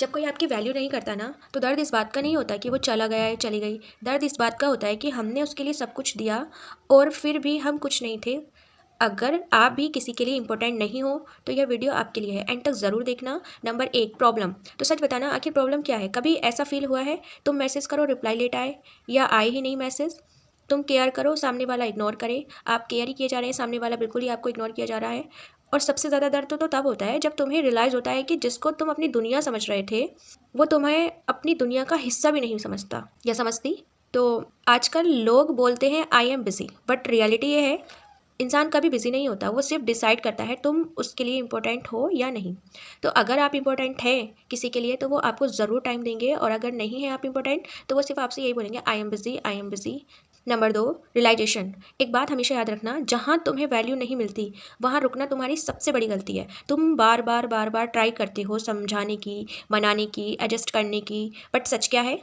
जब कोई आपकी वैल्यू नहीं करता ना, तो दर्द इस बात का नहीं होता कि वो चला गया है, चली गई। दर्द इस बात का होता है कि हमने उसके लिए सब कुछ दिया और फिर भी हम कुछ नहीं थे। अगर आप भी किसी के लिए इंपॉर्टेंट नहीं हो तो यह वीडियो आपके लिए है, एंड तक ज़रूर देखना। Number 1, problem. तो सच बताना, आखिर प्रॉब्लम क्या है? कभी ऐसा फील हुआ है तुम मैसेज करो, रिप्लाई लेट आए या आए ही नहीं मैसेज? तुम केयर करो, सामने वाला इग्नोर करे। आप केयर ही किए जा रहे हैं, सामने वाला बिल्कुल ही आपको इग्नोर किया जा रहा है। और सबसे ज़्यादा दर्द तो तब होता है जब तुम्हें रियलाइज़ होता है कि जिसको तुम अपनी दुनिया समझ रहे थे वो तुम्हें अपनी दुनिया का हिस्सा भी नहीं समझता या समझती। तो आजकल लोग बोलते हैं आई एम बिज़ी, बट रियलिटी ये है इंसान कभी बिज़ी नहीं होता। वो सिर्फ डिसाइड करता है तुम उसके लिए इम्पोर्टेंट हो या नहीं। तो अगर आप इम्पोर्टेंट हैं किसी के लिए तो वो आपको ज़रूर टाइम देंगे, और अगर नहीं है आप इम्पोर्टेंट तो वो सिर्फ आपसे यही बोलेंगे I am busy, I am busy. Number 2, realization. एक बात हमेशा याद रखना, जहाँ तुम्हें वैल्यू नहीं मिलती वहाँ रुकना तुम्हारी सबसे बड़ी गलती है। तुम बार बार बार बार ट्राई करते हो समझाने की, मनाने की, एडजस्ट करने की, बट सच क्या है?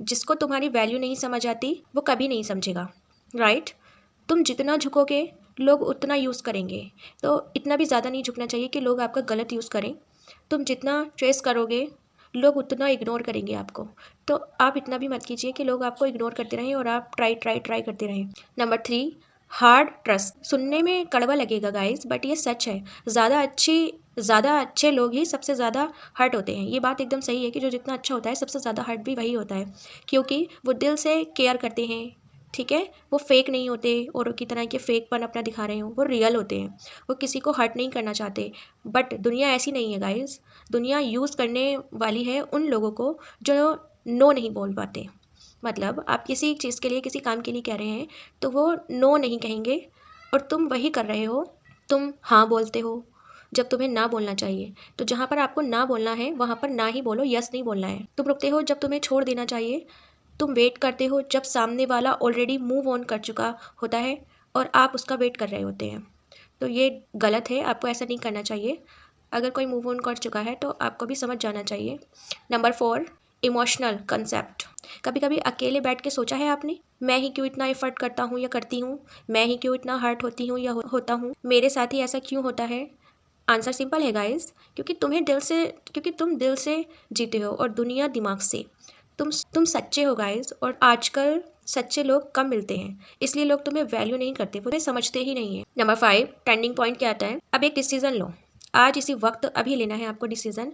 जिसको तुम्हारी वैल्यू नहीं समझ आती वो कभी नहीं समझेगा, राइट? तुम जितना झुकोगे लोग उतना यूज़ करेंगे। तो इतना भी ज़्यादा नहीं झुकना चाहिए कि लोग आपका गलत यूज़ करें। तुम जितना ट्रेस करोगे लोग उतना इग्नोर करेंगे आपको। तो आप इतना भी मत कीजिए कि लोग आपको इग्नोर करते रहें और आप ट्राई ट्राई ट्राई करते रहें। Number 3, hard trust. सुनने में कड़वा लगेगा गाइस, बट ये सच है। ज़्यादा अच्छे लोग ही सबसे ज़्यादा हर्ट होते हैं। ये बात एकदम सही है कि जो जितना अच्छा होता है सबसे ज़्यादा हर्ट भी वही होता है, क्योंकि वो दिल से केयर करते हैं। ठीक है, वो फेक नहीं होते औरों की तरह के फेकपन अपना दिखा रहे हो, वो रियल होते हैं। वो किसी को हर्ट नहीं करना चाहते। बट दुनिया ऐसी नहीं है गाइस। दुनिया यूज़ करने वाली है उन लोगों को जो नो नहीं बोल पाते। मतलब आप किसी चीज़ के लिए, किसी काम के लिए कह रहे हैं तो वो नो नहीं कहेंगे, और तुम वही कर रहे हो। तुम हाँ बोलते हो जब तुम्हें ना बोलना चाहिए। तो जहाँ पर आपको ना बोलना है वहाँ पर ना ही बोलो, यस नहीं बोलना है। तुम रुकते हो जब तुम्हें छोड़ देना चाहिए। तुम वेट करते हो जब सामने वाला ऑलरेडी मूव ऑन कर चुका होता है और आप उसका वेट कर रहे होते हैं। तो ये गलत है, आपको ऐसा नहीं करना चाहिए। अगर कोई मूव ऑन कर चुका है तो आपको भी समझ जाना चाहिए। Number 4, emotional concept. कभी कभी अकेले बैठ के सोचा है आपने, मैं ही क्यों इतना एफर्ट करता हूँ या करती हूँ? मैं ही क्यों इतना हर्ट होती हूँ या होता हूँ? मेरे साथ ही ऐसा क्यों होता है? आंसर सिंपल है गाइस, क्योंकि तुम दिल से जीते हो और दुनिया दिमाग से। तुम सच्चे हो गाइस, और आजकल सच्चे लोग कम मिलते हैं, इसलिए लोग तुम्हें वैल्यू नहीं करते, वो तुम्हें समझते ही नहीं है। नंबर 5, टर्निंग पॉइंट क्या आता है? अब एक डिसीजन लो। आज इसी वक्त अभी लेना है आपको डिसीजन।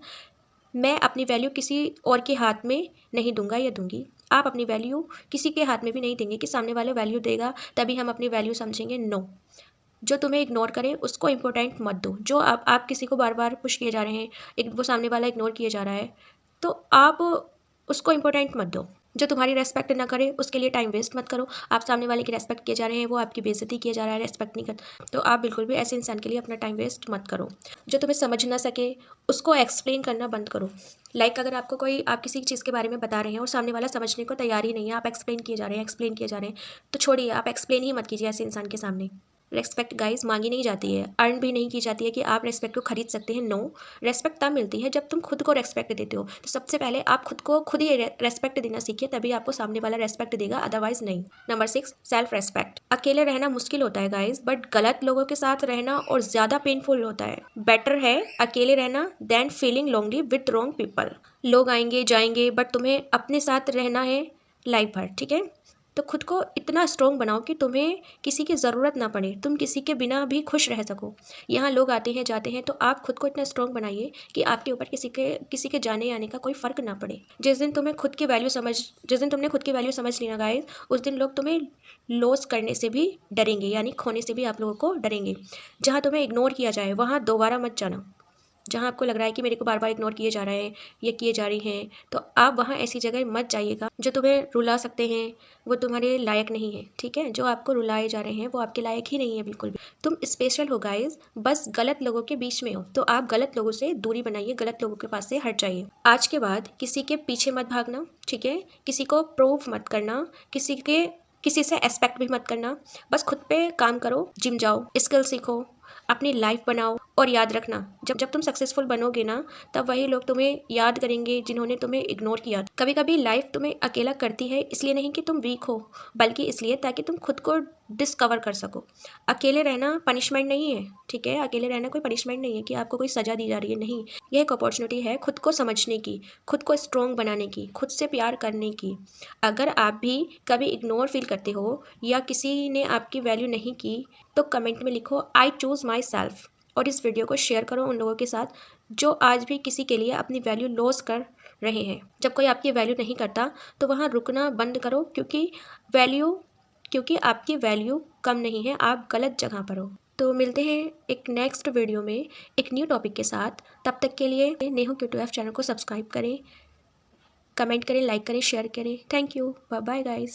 मैं अपनी वैल्यू किसी और के हाथ में नहीं दूंगा या दूंगी। आप अपनी वैल्यू किसी के हाथ में भी नहीं देंगे कि सामने वाला वैल्यू देगा तभी हम अपनी वैल्यू समझेंगे। नो। जो तुम्हें इग्नोर करे उसको इंपॉर्टेंट मत दो। जो आप किसी को बार बार पुश किए जा रहे हैं, एक वो सामने वाला इग्नोर किए जा रहा है, तो आप उसको इंपॉर्टेंट मत दो। जो तुम्हारी रेस्पेक्ट ना करे उसके लिए टाइम वेस्ट मत करो। आप सामने वाले की रेस्पेक्ट किए जा रहे हैं, वो आपकी बेइज्जती किए जा रहा है, रेस्पेक्ट नहीं कर, तो आप बिल्कुल भी ऐसे इंसान के लिए अपना टाइम वेस्ट मत करो। जो तुम्हें समझ ना सके उसको एक्सप्लेन करना बंद करो। अगर आपको आप किसी चीज़ के बारे में बता रहे हैं और सामने वाला समझने को तैयार ही नहीं है, आप एक्सप्लेन किए जा रहे हैं, तो छोड़िए, आप एक्सप्लेन ही मत कीजिए ऐसे इंसान के सामने। रेस्पेक्ट गाइस मांगी नहीं जाती है, अर्न भी नहीं की जाती है कि आप रेस्पेक्ट को खरीद सकते हैं। नो। रेस्पेक्ट तब मिलती है जब तुम खुद को रेस्पेक्ट देते हो। तो सबसे पहले आप खुद को खुद ही रेस्पेक्ट देना सीखिए, तभी आपको सामने वाला रेस्पेक्ट देगा, अदरवाइज नहीं। Number 6, self respect. अकेले रहना मुश्किल होता है गाइस, बट गलत लोगों के साथ रहना और ज़्यादा पेनफुल होता है। बेटर है अकेले रहना than feeling lonely with wrong people. लोग आएंगे जाएंगे, बट तुम्हें अपने साथ रहना है लाइफ भर। ठीक है, तो खुद को इतना स्ट्रॉन्ग बनाओ कि तुम्हें किसी की ज़रूरत ना पड़े, तुम किसी के बिना भी खुश रह सको। यहाँ लोग आते हैं जाते हैं, तो आप खुद को इतना स्ट्रॉन्ग बनाइए कि आपके ऊपर किसी के जाने आने का कोई फ़र्क ना पड़े। जिस दिन तुमने खुद की वैल्यू समझ ली ना गाइस, उस दिन लोग तुम्हें लॉस करने से भी डरेंगे, यानी खोने से भी आप लोगों को डरेंगे। जहाँ तुम्हें इग्नोर किया जाए वहाँ दोबारा मत जाना। जहाँ आपको लग रहा है कि मेरे को बार बार इग्नोर किए जा रहे हैं, ये किए जा रही हैं, तो आप वहाँ ऐसी जगह मत जाइएगा। जो तुम्हें रुला सकते हैं वो तुम्हारे लायक नहीं है। ठीक है, जो आपको रुलाए जा रहे हैं वो आपके लायक ही नहीं है बिल्कुल भी। तुम स्पेशल हो गाइस, बस गलत लोगों के बीच में हो, तो आप गलत लोगों से दूरी बनाइए, गलत लोगों के पास से हट जाइए। आज के बाद किसी के पीछे मत भागना। ठीक है, किसी को प्रूव मत करना, किसी से एक्सपेक्ट भी मत करना। बस खुद पे काम करो, जिम जाओ, स्किल सीखो, अपनी लाइफ बनाओ। और याद रखना, जब जब तुम सक्सेसफुल बनोगे ना, तब वही लोग तुम्हें याद करेंगे जिन्होंने तुम्हें इग्नोर किया। कभी कभी लाइफ तुम्हें अकेला करती है, इसलिए नहीं कि तुम वीक हो, बल्कि इसलिए ताकि तुम खुद को डिस्कवर कर सको। अकेले रहना पनिशमेंट नहीं है, ठीक है? अकेले रहना कोई पनिशमेंट नहीं है कि आपको कोई सज़ा दी जा रही है, नहीं। यह एक अपॉर्चुनिटी है खुद को समझने की, खुद को स्ट्रॉन्ग बनाने की, खुद से प्यार करने की। अगर आप भी कभी इग्नोर फील करते हो या किसी ने आपकी वैल्यू नहीं की, तो कमेंट में लिखो आई चूज़ माई सेल्फ। और इस वीडियो को शेयर करो उन लोगों के साथ जो आज भी किसी के लिए अपनी वैल्यू लॉस कर रहे हैं। जब कोई आपकी वैल्यू नहीं करता तो वहाँ रुकना बंद करो, क्योंकि आपकी वैल्यू कम नहीं है, आप गलत जगह पर हो। तो मिलते हैं एक नेक्स्ट वीडियो में एक न्यू टॉपिक के साथ। तब तक के लिए नेहा Q2F चैनल को सब्सक्राइब करें, कमेंट करें, लाइक करें, शेयर करें। Thank you, bye bye guys.